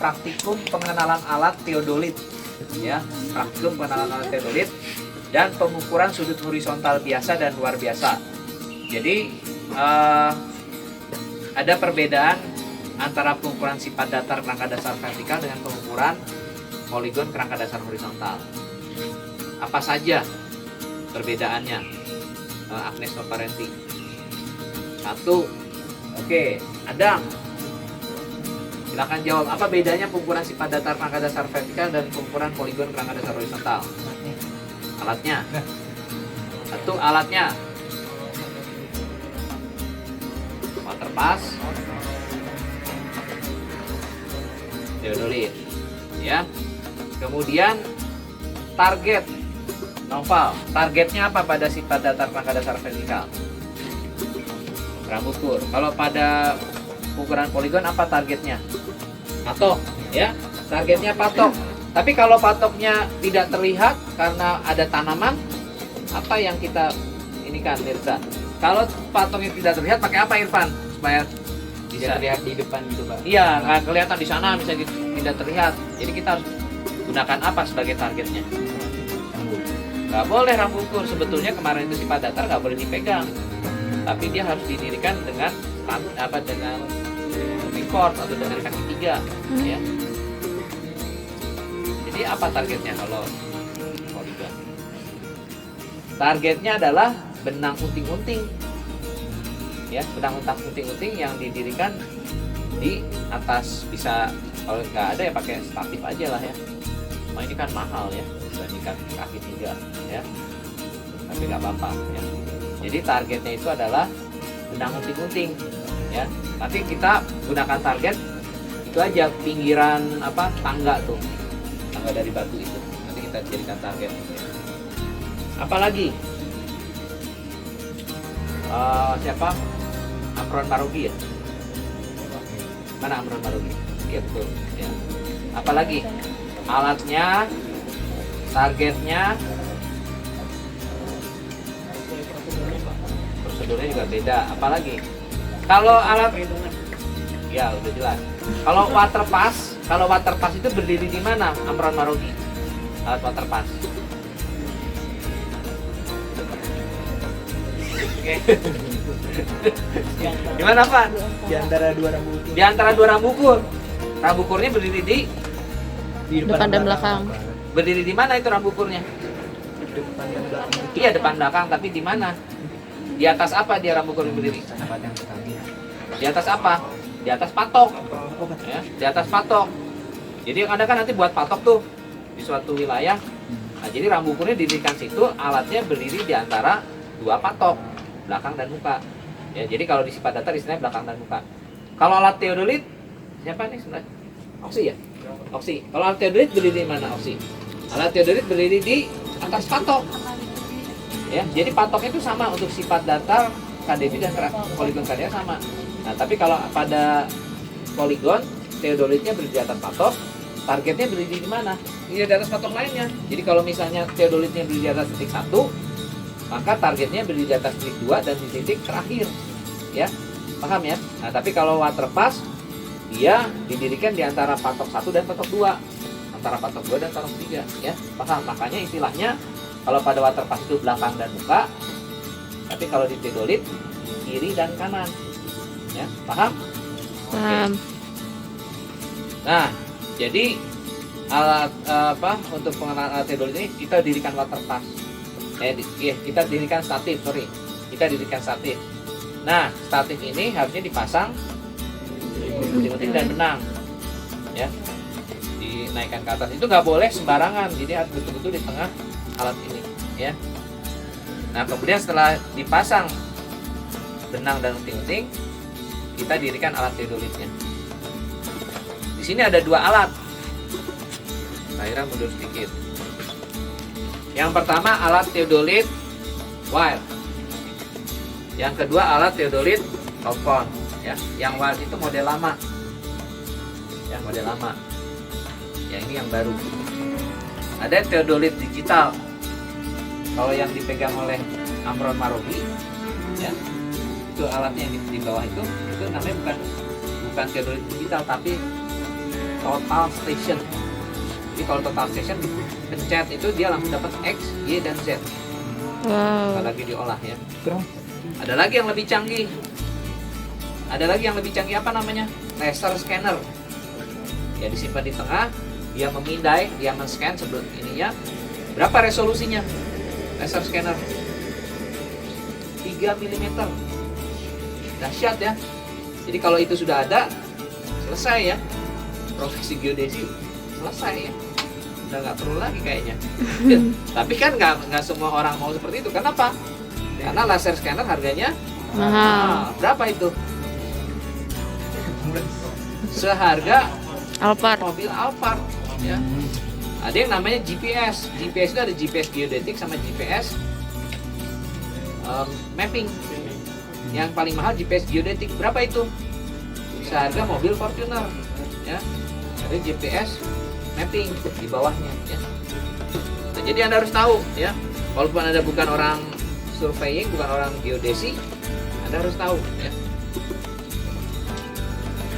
praktikum pengenalan alat teodolit, ya, praktikum pengenalan alat teodolit dan pengukuran sudut horizontal biasa dan luar biasa. Jadi ada perbedaan antara pengukuran sifat datar kerangka dasar vertikal dengan pengukuran poligon kerangka dasar horizontal. Apa saja perbedaannya, Agnes Noparenti? Satu, oke, Adang, silakan jawab. Apa bedanya pengukuran sifat datar kerangka dasar vertikal dan pengukuran poligon kerangka dasar horizontal? Alatnya. Satu, alatnya. Waterpass, teodolit, ya. Kemudian target, Noval. Targetnya apa pada sifat datar kerangka dasar vertikal? Rambukur. Kalau pada ukuran poligon apa targetnya? Patok, ya. Targetnya patok. Tapi kalau patoknya tidak terlihat karena ada tanaman, apa yang kita ini kan, Mirza? Kalau patoknya tidak terlihat, pakai apa, Irfan? Supaya bisa terlihat di depan gitu, Pak. Iya, nggak kelihatan di sana, bisa tidak terlihat. Jadi kita harus gunakan apa sebagai targetnya? Nggak boleh rambukur. Sebetulnya kemarin itu sifat datar nggak boleh dipegang, tapi dia harus didirikan dengan dengan record atau dengan kaki tiga, ya. Jadi apa targetnya kalau poligon? Targetnya adalah benang unting-unting, ya, benang unting-unting yang didirikan di atas. Bisa kalau nggak ada ya pakai statif aja lah, ya. Cuma ini kan mahal, ya, dibandingkan kaki tiga, ya. Tapi nggak apa-apa, ya. Jadi targetnya itu adalah benang unting-unting, ya. Nanti kita gunakan target itu aja, pinggiran tangga tuh, tangga dari batu itu. Nanti kita jadikan target. Apalagi? Siapa? Amron Marugi, ya? Mana Amron Marugi? Iya betul, ya. Apalagi? Alatnya, targetnya, prosedurnya juga beda. Apalagi? Kalau alat, ya udah jelas. Kalau waterpass itu berdiri di mana, Amron Marugi? Alat waterpass. Oke. Gimana, Pak? Di antara dua rambukur. Di antara dua rambukur. Rambukurnya berdiri di Depan dan belakang. Berdiri di mana itu rambukurnya? Depan dan belakang. Iya, depan belakang, tapi di mana? Di atas apa dia rambukurnya berdiri? Tempat yang stabil. Di atas apa? Di atas patok. Ya, di atas patok. Jadi yang ada kan nanti buat patok tuh di suatu wilayah. Nah, jadi rambukurnya didirikan situ, alatnya berdiri di antara dua patok, belakang dan muka. Ya, jadi kalau di sifat datar istilahnya belakang dan muka. Kalau alat teodolit, siapa nih sebenarnya? Oksi, ya? Oksi. Kalau alat teodolit berdiri di mana, Oksi? Alat teodolit berdiri di atas patok. Ya, jadi patoknya itu sama untuk sifat datar, KDB dan poligon KDA sama. Nah, tapi kalau pada poligon, teodolitnya berdiri di atas patok, targetnya berdiri di mana? Di atas patok lainnya. Jadi kalau misalnya teodolitnya berdiri di atas titik 1, maka targetnya berdiri di atas titik 2 dan di titik terakhir, ya, paham ya? Nah, tapi kalau waterpass dia didirikan di antara patok 1 dan patok 2, antara patok 2 dan patok 3, ya, paham? Makanya istilahnya kalau pada waterpass itu belakang dan muka, tapi kalau di teodolit kiri dan kanan, ya, paham? Paham. Nah, jadi alat untuk pengenalan alat teodolit ini kita dirikan waterpass. Kita dirikan statif, kita dirikan statif. Nah, statif ini harusnya dipasang unting-unting dan benang, ya, dinaikkan ke atas. Itu nggak boleh sembarangan, jadi harus betul-betul di tengah alat ini, ya. Nah, kemudian setelah dipasang benang dan unting-unting, kita dirikan alat teodolitnya. Di sini ada dua alat. Akhirnya mundur sedikit. Yang pertama alat teodolit wire. Yang kedua alat teodolit telepon, ya. Yang wire itu model lama. Ya, model lama. Yang ini yang baru. Ada teodolit digital. Kalau yang dipegang oleh Amron Marugi, ya, itu alatnya yang di bawah itu namanya bukan teodolit digital, tapi total station. Jadi kalau total station pencet itu dia langsung dapat X, Y, dan Z. Wow. Lagi diolah ya. Keren. Ada lagi yang lebih canggih. Apa namanya? Laser scanner. Ya disimpan di tengah, dia memindai, dia men-scan sebelum ininya. Berapa resolusinya? Laser scanner 3 mm. Dahsyat ya. Jadi kalau itu sudah ada, selesai ya. Profesi geodesi selesai ya. Udah nggak perlu lagi kayaknya. Tapi kan nggak semua orang mau seperti itu. Kenapa? Karena laser scanner harganya Mahal. Berapa itu? Seharga Alphard. mobil Alphard ya. Ada yang namanya GPS. GPS itu ada GPS geodetik sama GPS mapping. Yang paling mahal GPS geodetik. Berapa itu? Seharga mobil Fortuner ya. Ada GPS mapping di bawahnya ya. Nah, jadi Anda harus tahu ya. Walaupun Anda bukan orang surveying, bukan orang geodesi, Anda harus tahu ya.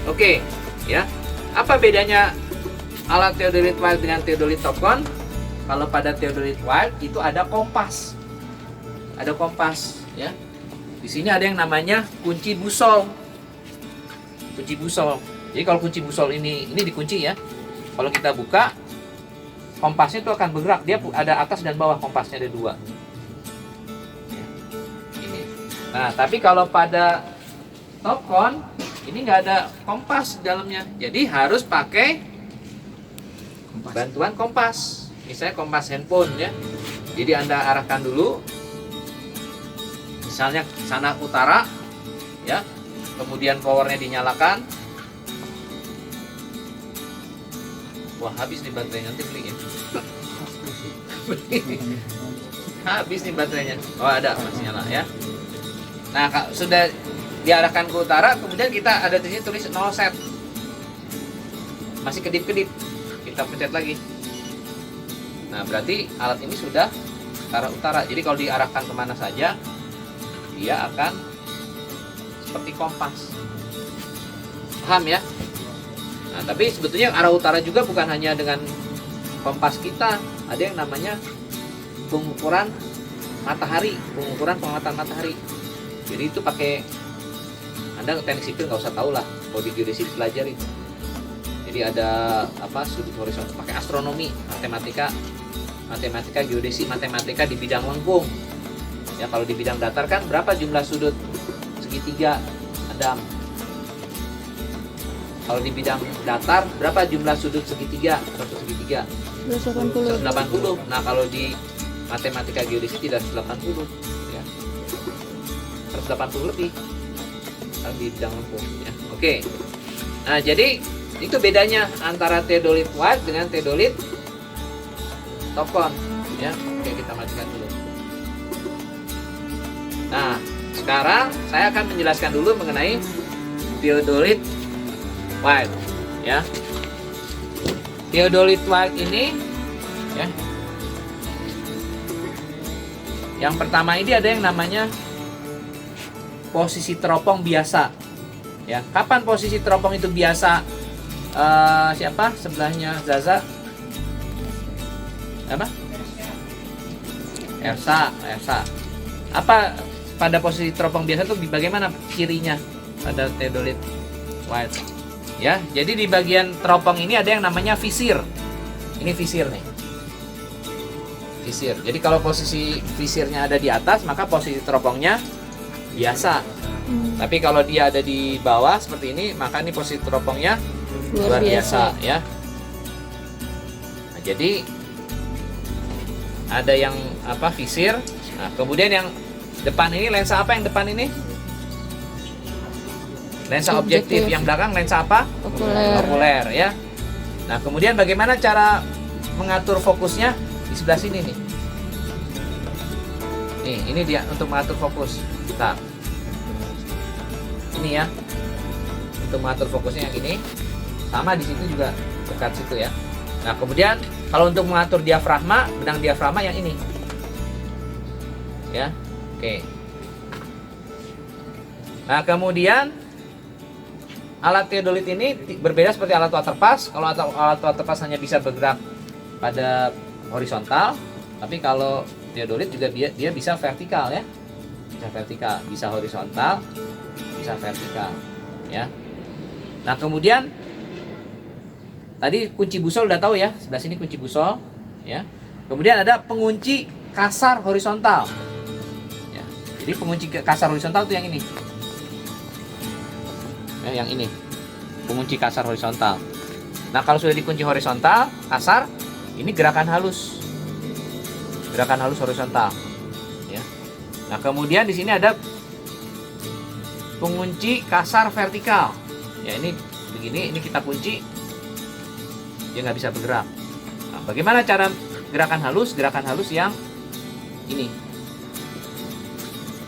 Oke, ya. Apa bedanya alat theodolite Wild dengan theodolite Topcon? Kalau pada theodolite Wild itu ada kompas. Ada kompas, ya. Di sini ada yang namanya kunci busol. Kunci busol. Jadi kalau kunci busol ini dikunci ya. Kalau kita buka, kompasnya itu akan bergerak. Dia ada atas dan bawah, kompasnya ada 2. Ya. Ini. Nah, tapi kalau pada Topcon ini nggak ada kompas di dalamnya. Jadi harus pakai bantuan kompas. Misalnya kompas handphone ya. Jadi Anda arahkan dulu. Misalnya sana utara ya. Kemudian powernya dinyalakan. Wah, habis nih baterainya, nanti beli ya. Habis nih baterainya. Oh, ada, masih nyala ya. Nah, sudah diarahkan ke utara, kemudian kita ada di sini tulis 0 set. Masih kedip-kedip. Kita pencet lagi. Nah, berarti alat ini sudah ke arah utara. Jadi kalau diarahkan kemana saja, dia akan seperti kompas. Paham ya? Nah, tapi sebetulnya arah utara juga bukan hanya dengan kompas kita. Ada yang namanya pengukuran matahari, pengukuran pengamatan matahari. Jadi itu pakai, Anda teknik sipil nggak usah tahu lah, kalau di geodesi dipelajari. Jadi ada sudut horizontal, pakai astronomi, matematika geodesi, matematika di bidang lengkung. Ya kalau di bidang datar kan berapa jumlah sudut segitiga, Adam? Kalau di bidang datar berapa jumlah sudut segitiga? 180. 180. Nah, kalau di matematika geodesi tidak 180 ya. 180 lebih. Kalau di bidang lengkung ya. Oke. Nah, jadi itu bedanya antara theodolite Wild dengan theodolite Topcon ya. Oke, kita matikan dulu. Nah, sekarang saya akan menjelaskan dulu mengenai theodolite Wild ya. Theodolite Wild ini ya. Yang pertama ini ada yang namanya posisi teropong biasa. Ya, kapan posisi teropong itu biasa? Siapa? Sebelahnya Zaza. Apa? Ersa. Apa pada posisi teropong biasa itu bagaimana cirinya pada theodolite Wild? Ya, jadi di bagian teropong ini ada yang namanya visir. Ini visir nih. Visir. Jadi kalau posisi visirnya ada di atas, maka posisi teropongnya biasa. Tapi kalau dia ada di bawah seperti ini, maka ini posisi teropongnya luar biasa ya. Nah, jadi ada yang visir. Nah, kemudian yang depan ini lensa apa yang depan ini? Lensa objektif. Yang belakang lensa apa? Okuler ya. Nah, kemudian bagaimana cara mengatur fokusnya? Di sebelah sini nih. Nih, ini dia untuk mengatur fokus. Nah, ini ya. Untuk mengatur fokusnya yang ini. Sama di situ juga dekat situ ya. Nah, kemudian kalau untuk mengatur diafragma, benang diafragma yang ini. Ya. Oke. Nah, kemudian alat teodolit ini berbeda seperti alat waterpass. Kalau alat waterpass hanya bisa bergerak pada horizontal, tapi kalau teodolit juga dia bisa vertikal ya. Bisa vertikal, bisa horizontal, bisa vertikal ya. Nah, kemudian tadi kunci busol udah tahu ya, sebelah sini kunci busol ya. Kemudian ada pengunci kasar horizontal. Ya. Jadi pengunci kasar horizontal itu yang ini. Ya, yang ini. Pengunci kasar horizontal. Nah, kalau sudah dikunci horizontal, kasar, ini gerakan halus. Gerakan halus horizontal. Ya. Nah, kemudian di sini ada pengunci kasar vertikal. Ya, ini begini, ini kita kunci, dia nggak bisa bergerak. Nah, bagaimana cara gerakan halus? Gerakan halus yang ini,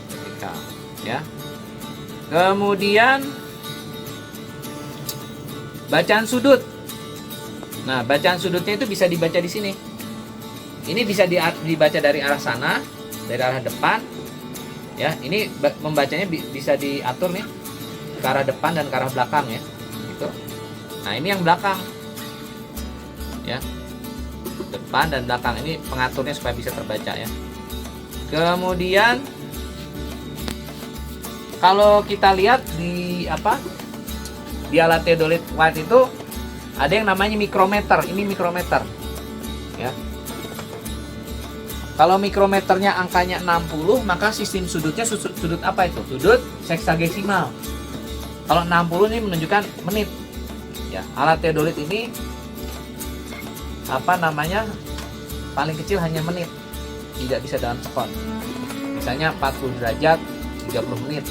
vertikal, ya. Kemudian bacaan sudut. Nah, bacaan sudutnya itu bisa dibaca di sini. Ini bisa dibaca dari arah sana, dari arah depan. Ya, ini membacanya bisa diatur nih ke arah depan dan ke arah belakang ya. Gitu. Nah, ini yang belakang. Ya. Depan dan belakang ini pengaturnya supaya bisa terbaca ya. Kemudian kalau kita lihat di di alat teodolit white itu ada yang namanya mikrometer. Ini mikrometer ya. Kalau mikrometernya angkanya 60, maka sistem sudutnya sudut apa itu? Sudut seksagesimal. Kalau 60 ini menunjukkan menit ya. Alat teodolit ini paling kecil hanya menit, tidak bisa dalam sekon. Misalnya 40 derajat 30 menit,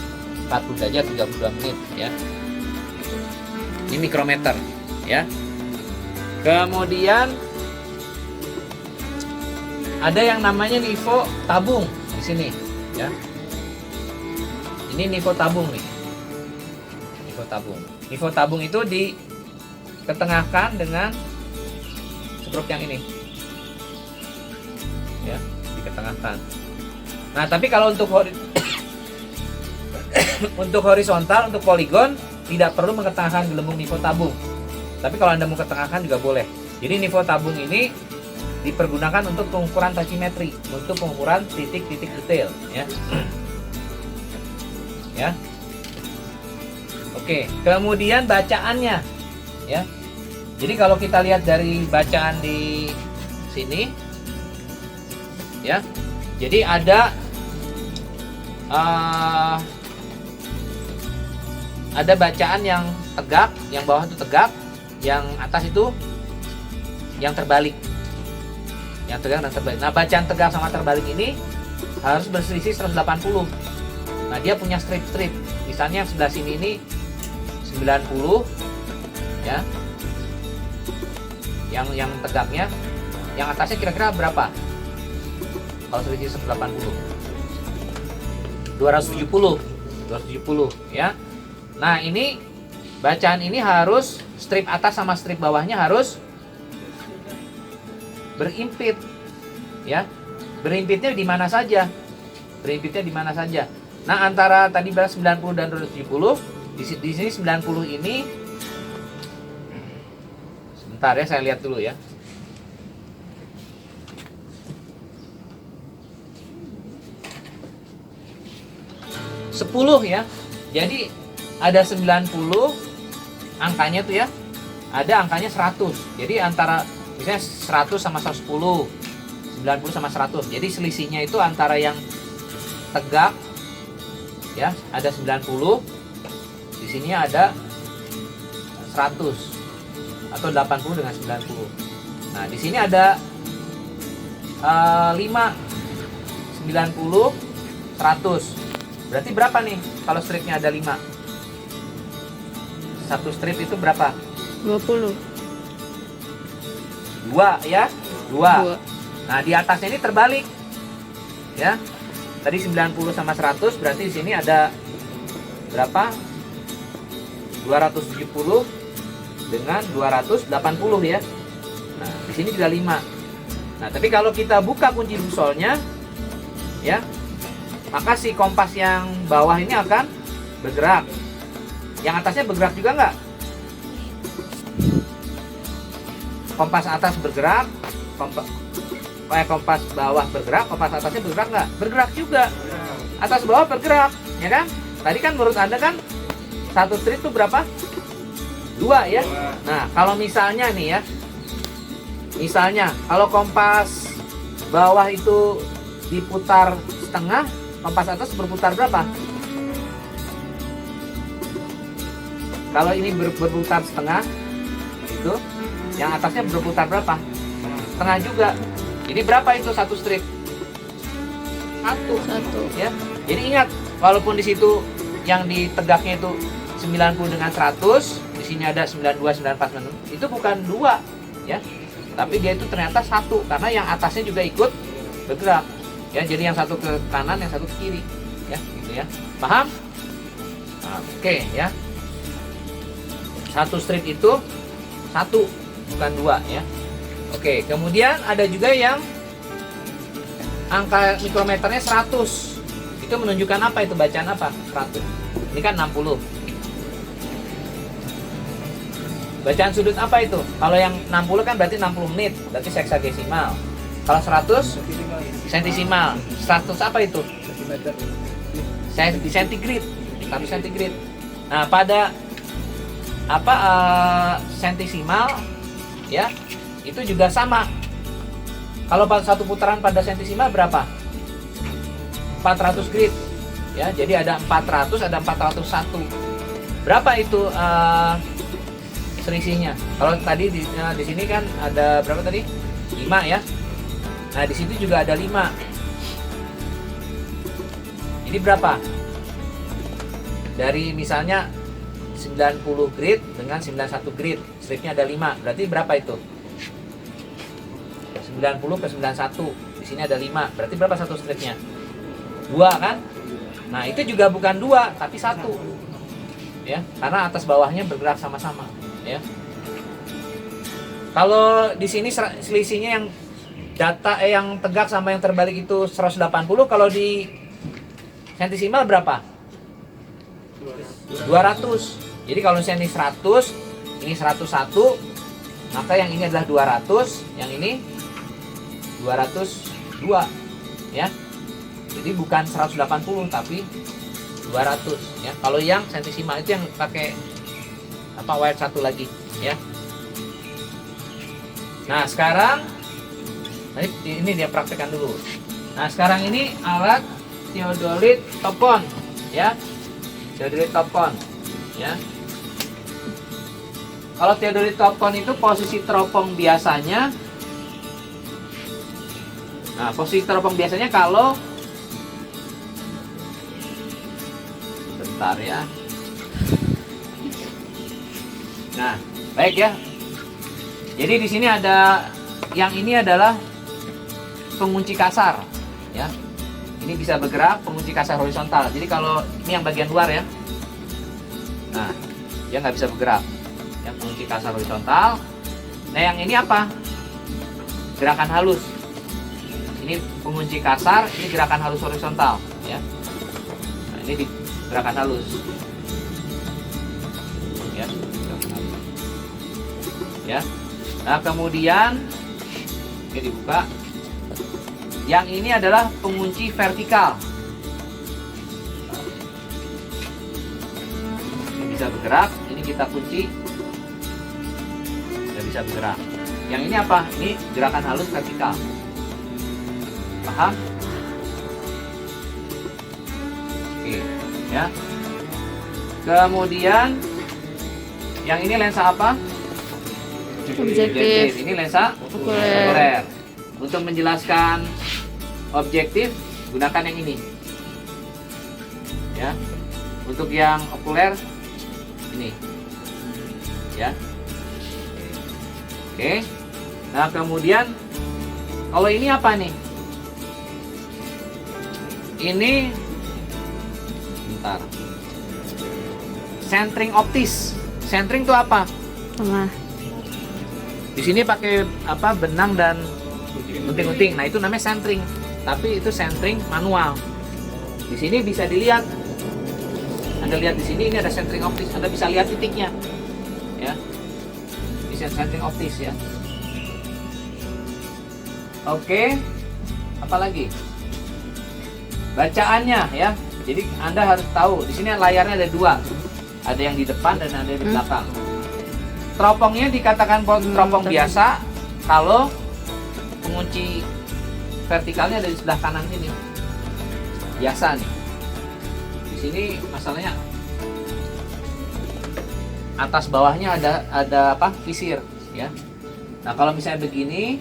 40 derajat 32 menit ya. Ini mikrometer ya. Kemudian ada yang namanya nivo tabung di sini ya. Ini nivo tabung nih. Nivo tabung. Nivo tabung itu diketengahkan dengan skrup yang ini. Ya, diketengahkan. Nah, tapi kalau untuk untuk horizontal, untuk poligon tidak perlu mengetengahkan gelembung nivo tabung. Tapi kalau Anda mau ketengahkan juga boleh. Jadi nivo tabung ini dipergunakan untuk pengukuran tachymetry, untuk pengukuran titik-titik detail ya. Ya. Oke, kemudian bacaannya ya. Jadi kalau kita lihat dari bacaan di sini ya. Jadi ada bacaan yang tegak, yang bawah itu tegak, yang atas itu yang terbalik. Yang tegak dan terbalik. Nah, bacaan tegak sama terbalik ini harus berselisih 180. Nah, dia punya strip-strip. Misalnya yang sebelah sini ini 90 ya. Yang tegaknya, yang atasnya kira-kira berapa? Kalau selisih 180. 270 ya. Nah, ini bacaan ini harus strip atas sama strip bawahnya harus berimpit ya. Berimpitnya di mana saja? Berimpitnya di mana saja? Nah, antara tadi 90 dan 270, di sini 90 ini sebentar ya, saya lihat dulu ya. Sepuluh ya. Jadi ada 90 angkanya tuh ya. Ada angkanya 100. Jadi antara misalnya 100 sama 110, 90 sama 100. Jadi selisihnya itu antara yang tegak ya, ada 90. Di sini ada 100 atau 80 dengan 90. Nah, di sini ada 5, 90, 100. Berarti berapa nih kalau stripnya ada 5? Satu strip itu berapa? 20. 2 ya? 2. Nah, di atasnya ini terbalik. Ya. Tadi 90 sama 100, berarti di sini ada berapa? 270 dengan 280 ya. Nah, di sini juga 5. Nah, tapi kalau kita buka kunci busolnya ya, maka si kompas yang bawah ini akan bergerak. Yang atasnya bergerak juga nggak? Kompas atas bergerak, kompas bawah bergerak, kompas atasnya bergerak nggak? Bergerak juga. Atas bawah bergerak, ya kan? Tadi kan menurut Anda kan satu strip itu berapa? 2 ya. Nah, kalau misalnya nih ya, misalnya kalau kompas bawah itu diputar setengah, kompas atas berputar berapa? Kalau ini berputar setengah, itu yang atasnya berputar berapa? Setengah juga. Jadi berapa itu satu strip? 1 ya. Jadi ingat, walaupun di situ yang ditegaknya itu 90 dengan 100, di sini ada 92, 94, 96, itu bukan 2 ya. Tapi dia itu ternyata 1 karena yang atasnya juga ikut bergerak. Ya, jadi yang satu ke kanan, yang satu ke kiri. Ya, gitu ya. Paham? Oke, ya. Satu strip itu 1, bukan 2 ya. Oke, kemudian ada juga yang angka mikrometernya 100. Itu menunjukkan apa itu, bacaan apa? 100. Ini kan 60. Bacaan sudut apa itu? Kalau yang 60 kan berarti 60 menit, berarti seksagesimal. Kalau 100 sentisimal. 100 apa itu? Sentigrade. 1 sentigrade. Nah, pada sentisimal ya, itu juga sama. Kalau satu putaran pada sentisimal berapa? 400 grid ya. Jadi ada 400, ada 401. Berapa itu selisihnya? Kalau tadi di sini kan ada berapa tadi? 5 ya. Nah, di situ juga ada 5. Jadi berapa? Dari misalnya 90 grid dengan 91 grid, stripnya ada 5. Berarti berapa itu? 90 ke 91. Di sini ada 5. Berarti berapa satu stripnya? 2 kan? Nah, itu juga bukan 2 tapi 1. Ya, karena atas bawahnya bergerak sama-sama, ya. Kalau di sini selisihnya yang data yang tegak sama yang terbalik itu 180, kalau di sentisimal berapa? 200. Jadi kalau misalnya ini 100, ini 101, maka yang ini adalah 200, yang ini 202, ya. Jadi bukan 180 tapi 200 ya. Kalau yang sentisimal itu yang pakai wire 1 lagi ya. Nah, sekarang ini dia praktekkan dulu. Nah, sekarang ini alat theodolite topon ya. Theodolite topon ya. Kalau theodolite topon itu posisi teropong biasanya. Nah, posisi teropong biasanya kalau bentar ya. Nah, baik ya. Jadi di sini ada yang ini adalah pengunci kasar ya. Ini bisa bergerak, pengunci kasar horizontal. Jadi kalau ini yang bagian luar ya. Nah, dia nggak bisa bergerak. Yang pengunci kasar horizontal. Nah, yang ini apa? Gerakan halus. Ini pengunci kasar, ini gerakan halus horizontal ya. Nah, ini di gerakan halus ya, gerakan halus. Ya. Nah, kemudian ini dibuka. Yang ini adalah pengunci vertikal. Ini bisa bergerak, ini kita kunci, tidak bisa bergerak. Yang ini apa? Ini gerakan halus vertikal. Paham? Oke, ya. Kemudian yang ini lensa apa? Objektif. Ini lensa okuler. Untuk menjelaskan objektif gunakan yang ini. Ya. Untuk yang okuler ini. Ya. Oke. Nah, kemudian kalau ini apa nih? Ini bentar. Centering optis. Centering itu apa? Tengah. Di sini pakai apa? Benang dan gunting-gunting. Nah, itu namanya centering. Tapi itu centering manual. Di sini bisa dilihat. Nah, Anda lihat di sini, ini ada centering optis, Anda bisa lihat titiknya. Ya. Ini centering optis ya. Oke. Apa lagi? Bacaannya ya. Jadi Anda harus tahu, di sini layarnya ada dua. Ada yang di depan dan ada yang di belakang. Teropongnya dikatakan teropong biasa kalau pengunci vertikalnya ada di sebelah kanan sini. Biasa nih. Di sini masalahnya atas bawahnya ada apa? Visir ya. Nah, kalau misalnya begini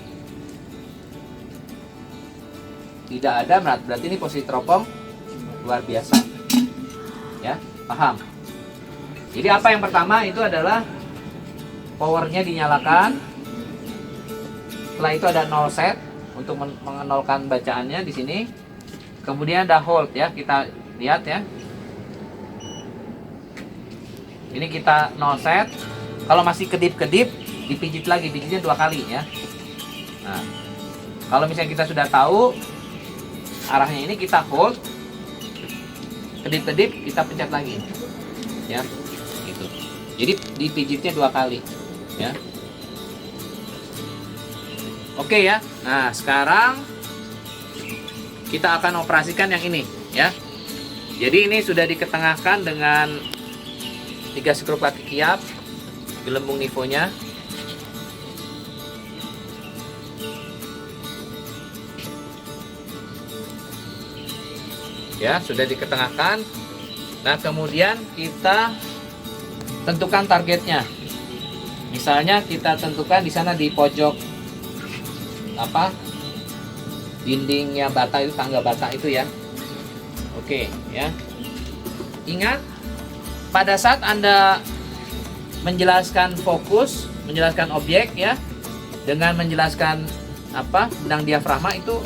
tidak ada, berarti ini posisi teropong luar biasa. Ya, paham? Jadi apa yang pertama itu adalah powernya dinyalakan. Setelah itu ada 0 set untuk menolkan bacaannya di sini. Kemudian ada hold ya, kita lihat ya. Ini kita 0 set. Kalau masih kedip-kedip, dipijit lagi, pijitnya 2 kali ya. Nah, kalau misalnya kita sudah tahu arahnya ini, kita hold, kedip-kedip, kita pencet lagi ya, gitu. Jadi dipijitnya 2 kali ya. Oke ya. Nah, sekarang kita akan operasikan yang ini ya. Jadi ini sudah diketengahkan dengan 3 skrup kaki kiap, gelembung nivonya. Ya, sudah diketengahkan. Nah, kemudian kita tentukan targetnya. Misalnya kita tentukan di sana di pojok apa? Dindingnya bata itu, tangga bata itu ya. Oke, ya. Ingat, pada saat Anda menjelaskan fokus, menjelaskan objek ya, dengan menjelaskan apa? Benang diafragma itu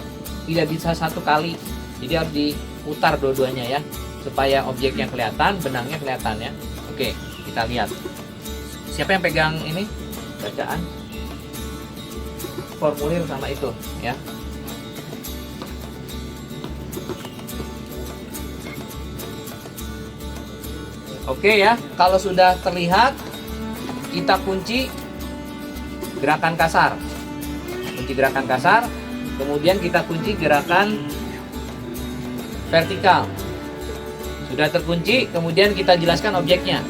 tidak bisa satu kali. Jadi harus diputar dua-duanya ya, supaya objeknya kelihatan, benangnya kelihatan ya. Oke, kita lihat. Siapa yang pegang ini? Bacaan formulir sama itu ya. Oke ya, kalau sudah terlihat, kita kunci gerakan kasar. Kunci gerakan kasar, kemudian kita kunci gerakan vertikal. Sudah terkunci, kemudian kita jelaskan objeknya.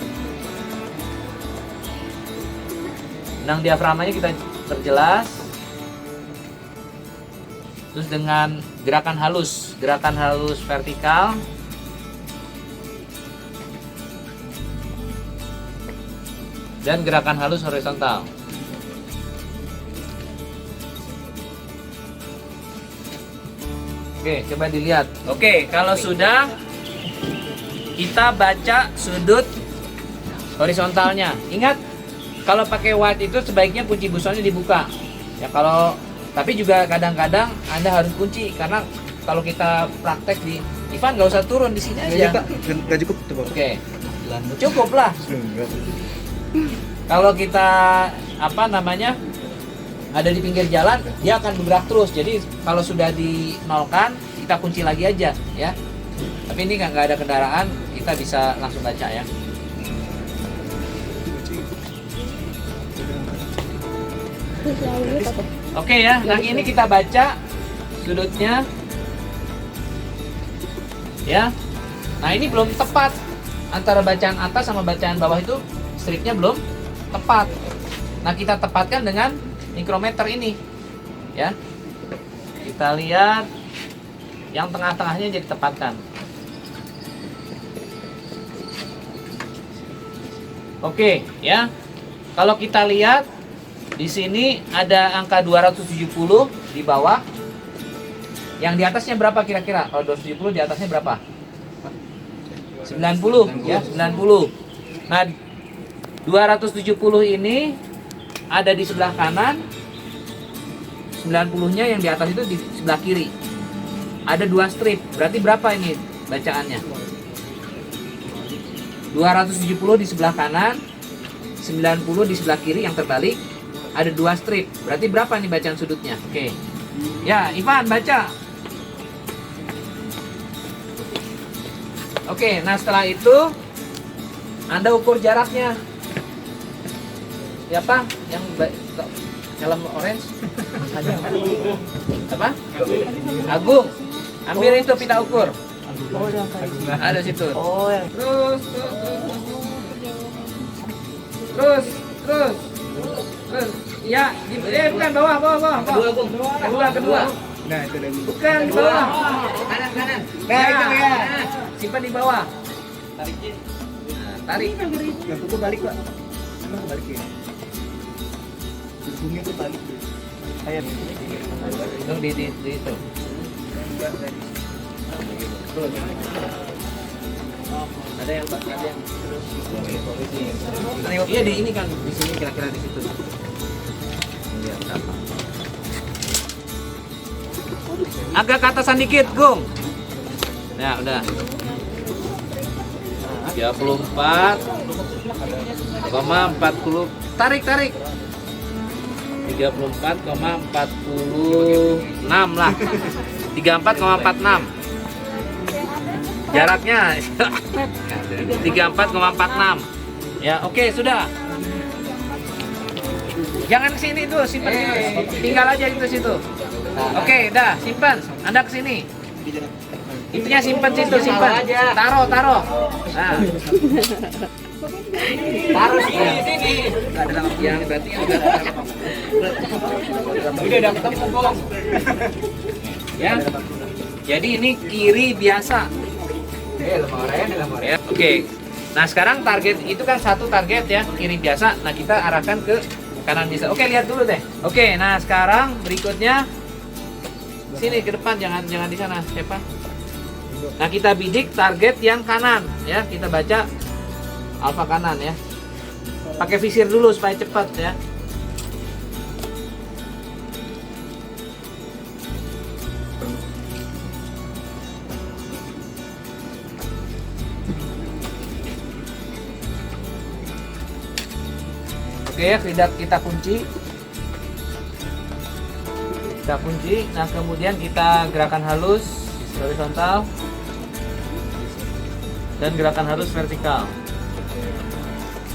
Benang diafragmanya kita perjelas. Terus dengan gerakan halus vertikal. Dan gerakan halus horizontal. Oke, coba dilihat. Oke, kalau sudah, kita baca sudut horizontalnya. Ingat, kalau pakai watt itu sebaiknya kunci busonnya dibuka. Ya, tapi juga kadang-kadang Anda harus kunci, karena kalau kita praktek di Ivan nggak usah turun di sini aja. Nggak cukup tuh, Pak. Oke, cukup lah. Kalau kita ada di pinggir jalan, dia akan bergerak terus. Jadi kalau sudah dinolkan, kita kunci lagi aja ya. Tapi ini nggak ada kendaraan, kita bisa langsung baca ya. Oke ya, nah ini kita baca sudutnya ya. Nah ini belum tepat, antara bacaan atas sama bacaan bawah itu stripnya belum tepat. Nah kita tepatkan dengan mikrometer ini ya. Kita lihat yang tengah-tengahnya jadi tepatkan. Oke ya. Kalau kita lihat di sini ada angka 270 di bawah. Yang di atasnya berapa kira-kira? Kalau 270 di atasnya berapa? 90 ya, 90. Nah, 270 ini ada di sebelah kanan. 90-nya yang di atas itu di sebelah kiri. Ada 2 strip. Berarti berapa ini bacaannya? 270 di sebelah kanan, 90 di sebelah kiri yang terbalik. Ada 2 strip. Berarti berapa nih bacaan sudutnya? Oke. Ya, Ivan baca. Oke, nah setelah itu Anda ukur jaraknya. Siapa yang helm orange? Apa? Agung. Ambil itu pita ukur. Ada situ. Oh, yang Terus. Terus. Ya, bukan bawah. Kedua. nah itu lagi. Bukan di bawah. Kanan. Nah, Ya. itu ya. Simpan di bawah. Nah, tarik. Yang itu balik, Pak. Emang balik ya? Hubungnya tuh balik. Kayak Itu di itu. Ada yang iya di ini kan di sini kira-kira di situ. Lihat berapa. Agak ke atasan dikit, Gung. Ya, udah. 34,40. Tarik. 34,46 lah. 34,46. Jaraknya 34,46. Ya, oke, sudah. Jangan ke sini tuh, simpan dulu. Tinggal aja itu situ. Oke, udah, simpan. Anda ke sini. Itunya simpan situ, simpan. Taruh. Nah. Taruh sini. Yang berarti udah ketemu, Bos. Ya. Jadi ini kiri biasa. Ya, oke. Nah, sekarang target itu kan satu target ya, kiri biasa. Nah, kita arahkan ke kanan biasa. Oke, lihat dulu deh. Oke, nah sekarang berikutnya sini ke depan, jangan di sana, siapa? Nah, kita bidik target yang kanan ya. Kita baca alfa kanan ya. Pakai visir dulu supaya cepat ya. Oke, kita kunci. Nah, kemudian kita gerakan halus horizontal dan gerakan halus vertikal.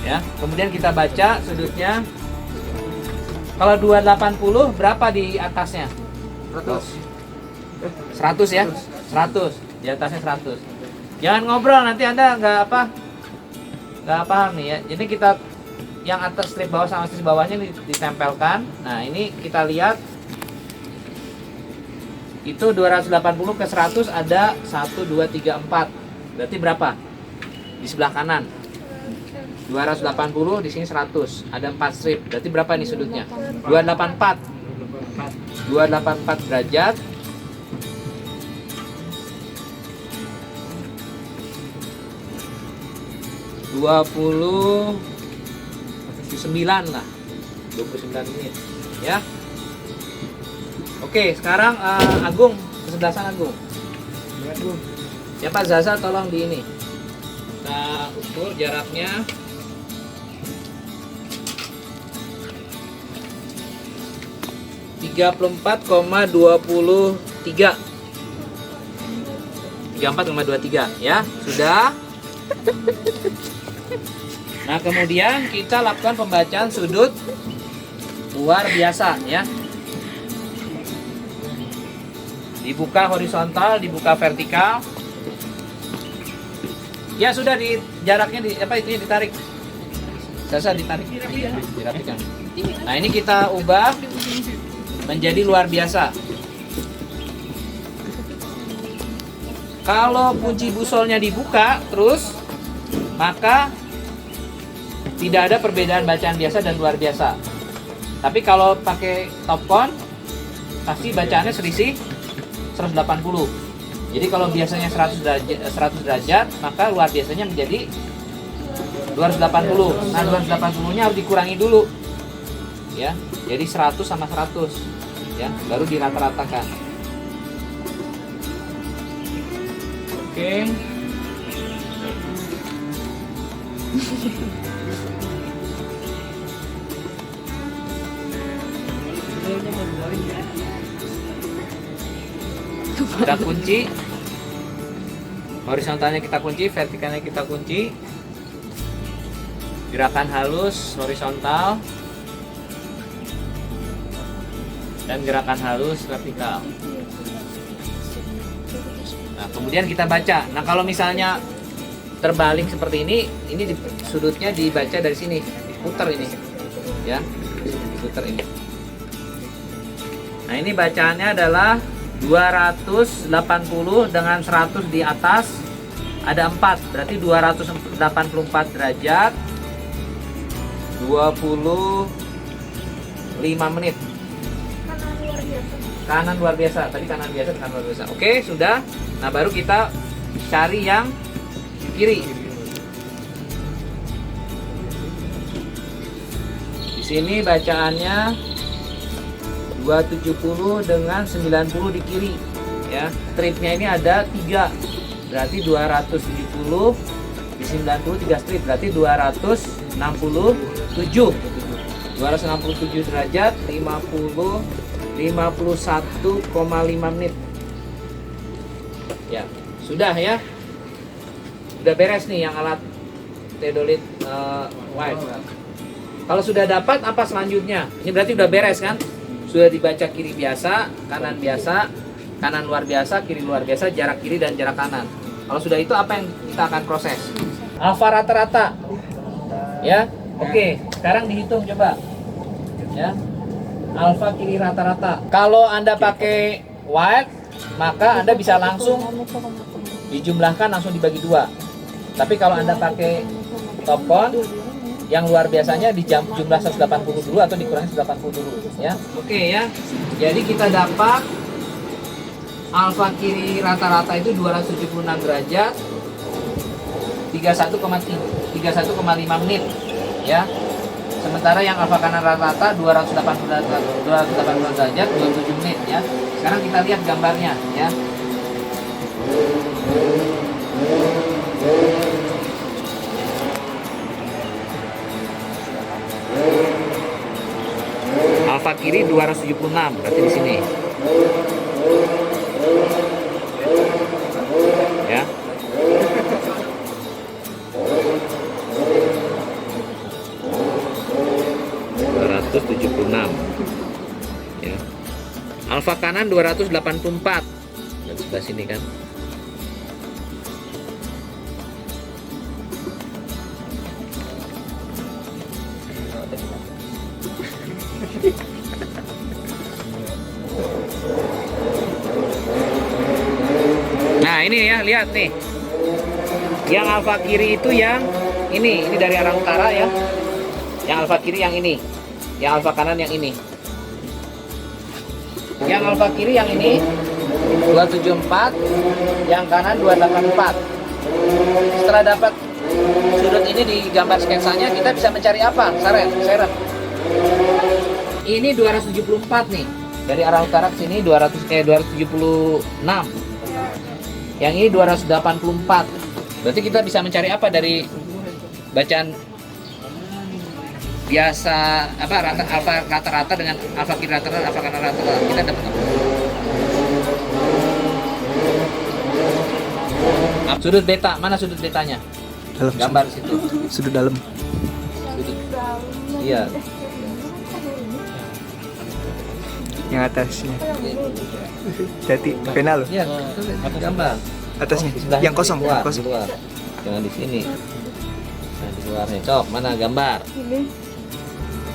Ya, kemudian kita baca sudutnya. Kalau 280 berapa di atasnya? 100 ya? 100. Di atasnya 100. Jangan ngobrol, nanti Anda nggak paham nih ya. Jadi kita yang atas strip bawah sama strip bawahnya ditempelkan. Nah, ini kita lihat itu 280 ke 100 ada 1 2 3 4. Berarti berapa? Di sebelah kanan. 280 di sini 100. Ada 4 strip. Berarti berapa nih sudutnya? 284. 284 derajat. ...29 lah, 29 menit, ya. Oke, sekarang Agung ke sebelah sana, Agung. Ya Pak Zaza, tolong di ini. Kita ukur jaraknya. Tiga puluh empat koma 23. 34,23 ya, sudah. Nah, kemudian kita lakukan pembacaan sudut luar biasa ya. Dibuka horizontal, dibuka vertikal. Ya sudah, di jaraknya itunya ditarik. Sasa ditarik. Dirapikan. Nah, ini kita ubah menjadi luar biasa. Kalau kunci busolnya dibuka terus, maka tidak ada perbedaan bacaan biasa dan luar biasa. Tapi kalau pakai topcon, pasti bacaannya selisih 180. Jadi kalau biasanya 100 derajat, maka luar biasanya menjadi 280. Nah, 280-nya harus dikurangi dulu. Ya. Jadi 100 sama 100. Ya, baru dirata-ratakan. Oke. Kita kunci, horizontalnya kita kunci, vertikalnya kita kunci. gerakan halus horizontal dan gerakan halus vertikal. Nah, kemudian kita baca. Nah, kalau misalnya terbalik seperti ini sudutnya dibaca dari sini, diputar ini, ya, diputar ini. Nah, ini bacaannya adalah 280 dengan 100 di atas, ada 4, berarti 284 derajat, 25 menit. Kanan luar biasa, tadi kanan biasa, kanan luar biasa. Oke, sudah. Nah, baru kita cari yang kiri. Di sini bacaannya 270 dengan 90 di kiri, ya. Stripnya ini ada 3, berarti 270 di 90 3 strip, berarti 267 derajat, 51,5 menit. Ya, sudah ya. Udah beres nih yang alat teodolit wide. Kalau sudah dapat, apa selanjutnya? Ini berarti udah beres kan? Sudah dibaca kiri biasa, kanan biasa, kanan luar biasa, kiri luar biasa, jarak kiri dan jarak kanan. Kalau sudah itu, apa yang kita akan proses? Alfa rata-rata. Ya, oke. Sekarang dihitung coba. Ya, alfa kiri rata-rata. Kalau Anda pakai wide, maka Anda bisa langsung dijumlahkan, langsung dibagi 2. Tapi kalau Anda pakai top count, yang luar biasanya di jumlah 180 dulu atau dikurangi 180 dulu, ya. Oke ya. Jadi kita dapat alfa kiri rata-rata itu 276 derajat, 31,5 menit, ya. Sementara yang alfa kanan rata-rata 280 derajat, 27 menit, ya. Sekarang kita lihat gambarnya, ya. Alfa kiri 276, berarti di sini. Ya. Ya. Alfa kanan 284. Dan sebelah sini kan. Nah, ini ya, lihat nih. Yang alfa kiri itu yang ini dari arah utara ya. Yang alfa kiri yang ini. Yang alfa kanan yang ini. Yang alfa kiri yang ini 274, yang kanan 284. Setelah dapat sudut ini di gambar sketsanya, kita bisa mencari apa? Seret. Ini 274 nih. Dari arah utara ke sini 276. Yang ini 284. Berarti kita bisa mencari apa dari bacaan biasa, apa, alfa rata-rata dengan alfa kiri rata-rata, alfa kanan rata-rata. Kita dapat apa? Sudut beta, mana sudut betanya? Dalam. Gambar situ. Sudut dalam. Sudut. Iya. Yang atasnya. Jadi pena loh. Iya, gambar. Atasnya. Sebelah Yang kosong, di luar, yang kosong. di luar. Jangan di sini. Nah, di luarnya. Cok, mana gambar?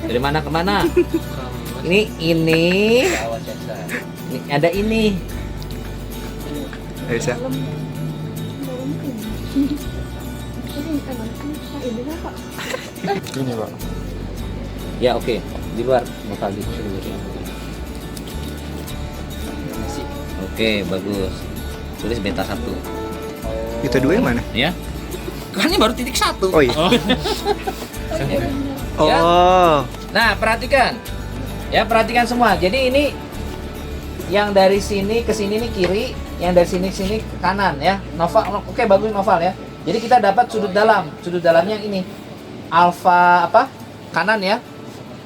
Dari mana ke mana? Ini ada ini. Nggak bisa. Ini Pak. Ya, oke. Di luar bakal di sini. Oke, bagus. Tulis beta 1. Beta 2 yang mana? Ya. Kan ini baru titik 1. Oh iya. Ya. Oh. Nah, perhatikan. Ya, perhatikan semua. Jadi ini yang dari sini ke sini ini kiri, yang dari sini ke sini ke kanan ya. Noval, oke, bagus Noval ya. Jadi kita dapat sudut dalam. Sudut dalamnya yang ini. Alfa apa? Kanan ya.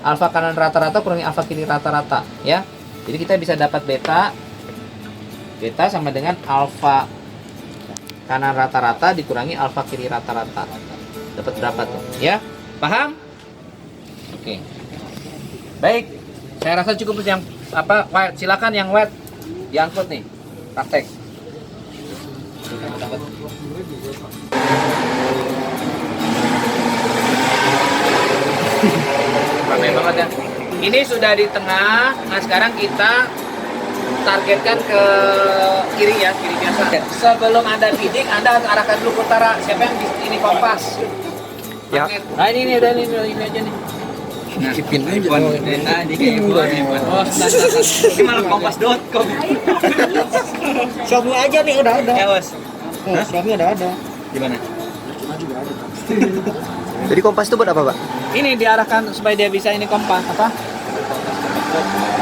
Alfa kanan rata-rata kurangi alfa kiri rata-rata ya. Jadi kita bisa dapat beta sama dengan alfa kanan rata-rata dikurangi alfa kiri rata-rata. Dapat berapa tuh? Ya. Paham? Oke. Baik. Saya rasa cukup yang wet. Silakan yang wet diangkut nih. Praktek. Ramai banget ya. Ini sudah di tengah. Nah, sekarang kita targetkan ke kiri ya, kiri biasa. Sebelum Anda bidik, Anda harus arahkan dulu ke utara. Siapa yang ini kompas? Ya. Nah, ini udah ini aja nih. Nah, Ipin aja. Tadi kayak Ipin. Oh, Ini malah kompas.com. Xiaomi aja nih udah ada. Ya, Bos. Xiaomi udah ada. Gimana? Jadi kompas itu buat apa, Pak? ini diarahkan supaya dia bisa ini kompas apa?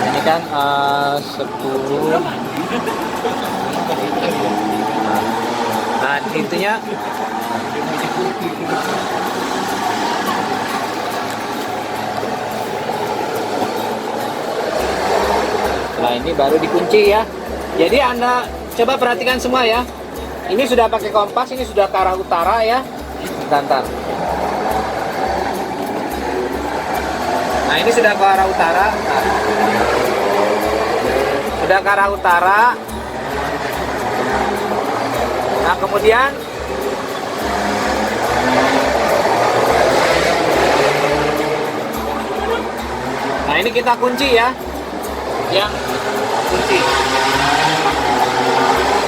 Ini kan 10. Nah, intinya setelah ini baru dikunci ya. Jadi Anda coba perhatikan semua ya. Ini sudah pakai kompas, ini sudah ke arah utara ya. Bentar. Nah, ini sudah ke arah utara. Nah, sudah ke arah utara. Nah, kemudian nah, ini kita kunci ya. Yang kunci.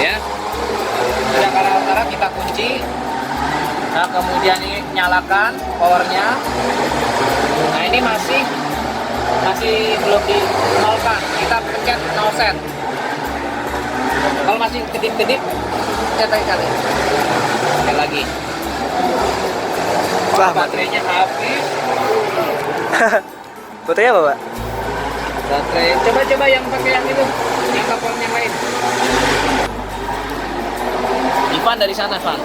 Ya. Sudah ke arah utara kita kunci. Nah, kemudian ini nyalakan powernya. Nah, ini masih belum dinolkan. Kita pencet 0 set. Kalau masih kedip-kedip, pencet kali. Sekali lagi. Wah, Baterainya habis. Fotonya apa, Pak? Baterai. Coba yang pakai yang itu, yang kabel yang lain. Ivan dari sana, Ivan.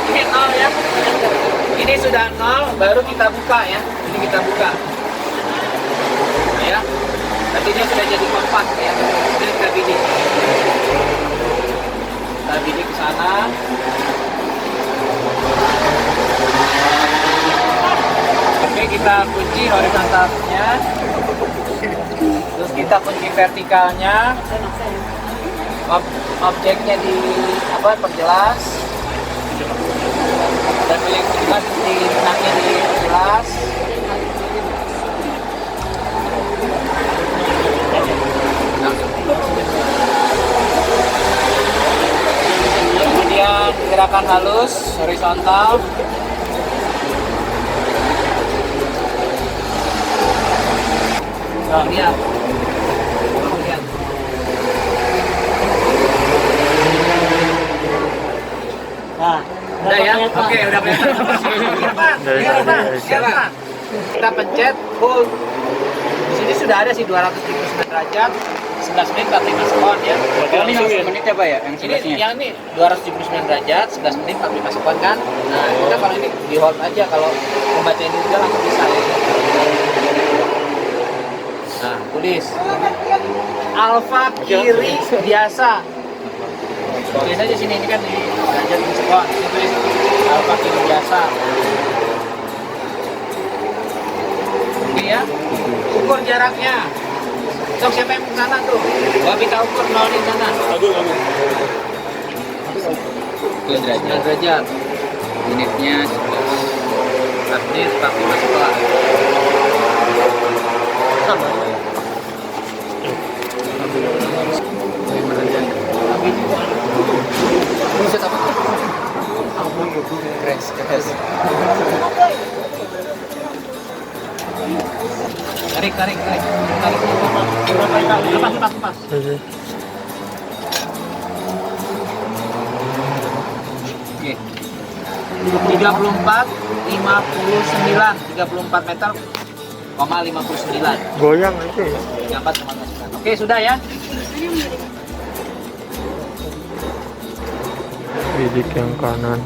Ini 0 ya. Ini sudah 0, baru kita buka ya. Ini kita buka. Ya. Nanti dia sudah jadi kompas ya. Ini kita bidik. Kita bidik ke sana. Oke, kita kunci horizontalnya. Terus kita kunci vertikalnya. Objeknya di perjelas. Dan pilih jelas di benangnya di jelas. Kemudian gerakan halus horizontal. Nah, lihat. Lihat. Nah, Udah ya? Oke, udah kelihatan. Siapa? Kita pencet hold. Di sini sudah ada sih 279 derajat, 11 menit 45 sekon ya. Ini yang 10 menit ya, Pak ya? Yang Ini 11-nya. yang ini 279 derajat, 11 menit 45 sekon kan. Nah, kita kalau ini di hold aja, kalau membaca ini juga langsung bisa ya. Nah, tulis alfa kiri biasa. Tulis aja sini, ini kan di derajat sekon. Ini tulis alfa kiri biasa. Oke ya, ukur jaraknya. Sok siapa yang ke sana tuh? Gua minta ukur 0 di sana. 10 derajat. 9 derajat. Unitnya 4 menit 45 setelah. Sama. Buset apa? Crash. Tarik. Lepas. Oke. 34, meter, 59. Goyang itu ya. 34,59. Oke, sudah ya. Bidik yang kanan.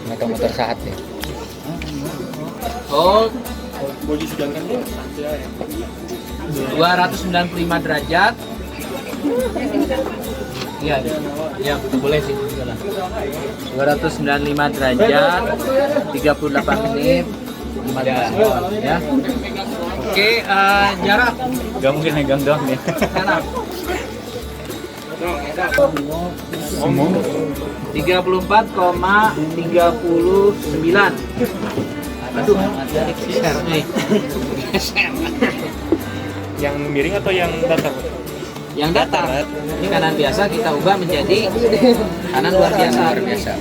Motor saat ya. Hold. 295 derajat. Iya, iya boleh sih. 295 derajat, 38 menit, 15 volt ya. Oke, jarak. Gak mungkin megang doang ya. Sana. 34,39. Aduh, ada geser nih. Yang miring atau yang datar? Yang datar. Ini kanan biasa kita ubah menjadi kanan luar biasa. Luar biasa.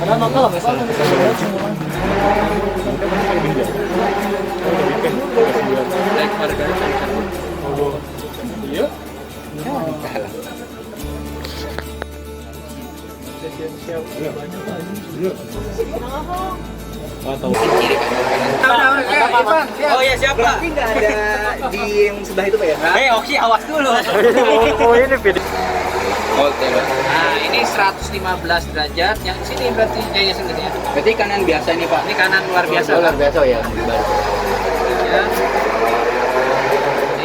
Ada nakal apa sih? Oh ya siap Pak. Tapi nggak ada di yang sebelah itu Pak ya? Oki awas dulu. Oh ini video. Oke. Nah, ini 115 derajat. Yang sini berarti jaya sendiri ya. Berarti kanan biasa nih Pak. Ini kanan luar biasa. Luar biasa ya. Ya.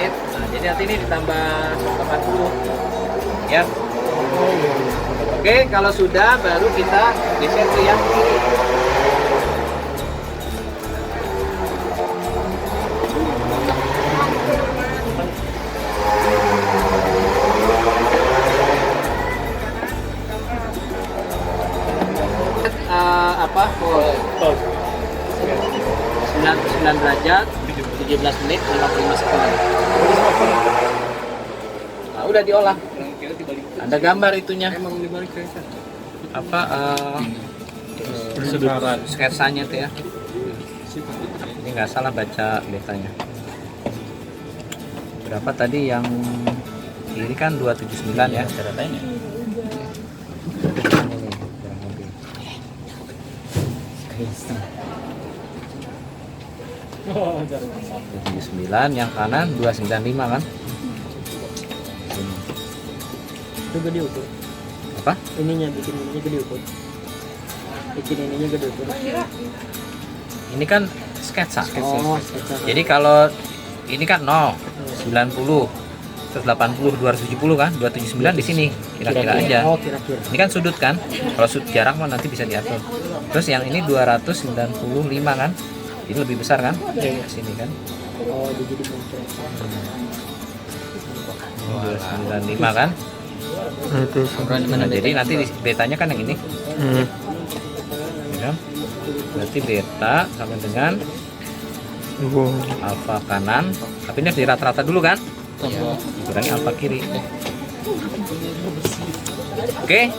Nah, jadi nanti ini ditambah 80 ya. Oke, kalau sudah baru kita geser ke yang kiri. Apa? 99 derajat, 17 menit, 55 sekunder. Nah, udah diolah. Ada gambar itunya. Apa? Sketsanya tuh ya. Ini nggak salah baca betanya. Berapa tadi yang kiri kan 279 ya? Datanya. 79, yang kanan 295 kan? Itu gede ukur. Apa? Ininya bikin ininya gede ukur. Bikin ininya gede ukur. Ini kan sketsa. Oh, sketsa. Jadi kalau ini kan 0, 90, terus 80, 270 kan? 279 di sini kira-kira aja. Oh, kira-kira. Ini kan sudut kan? Kalau sudut jarak mah nanti bisa diatur. Terus yang ini 295 kan? Ini lebih besar kan? Iya. Sini kan? Oh, dia jadi muncul. 295 kan? Itu. Nah, jadi nanti betanya kan yang ini. Ya kan? Berarti beta sama dengan alfa kanan. Tapi ini harus di rata-rata dulu kan? Kurangi alfa kiri. Oke.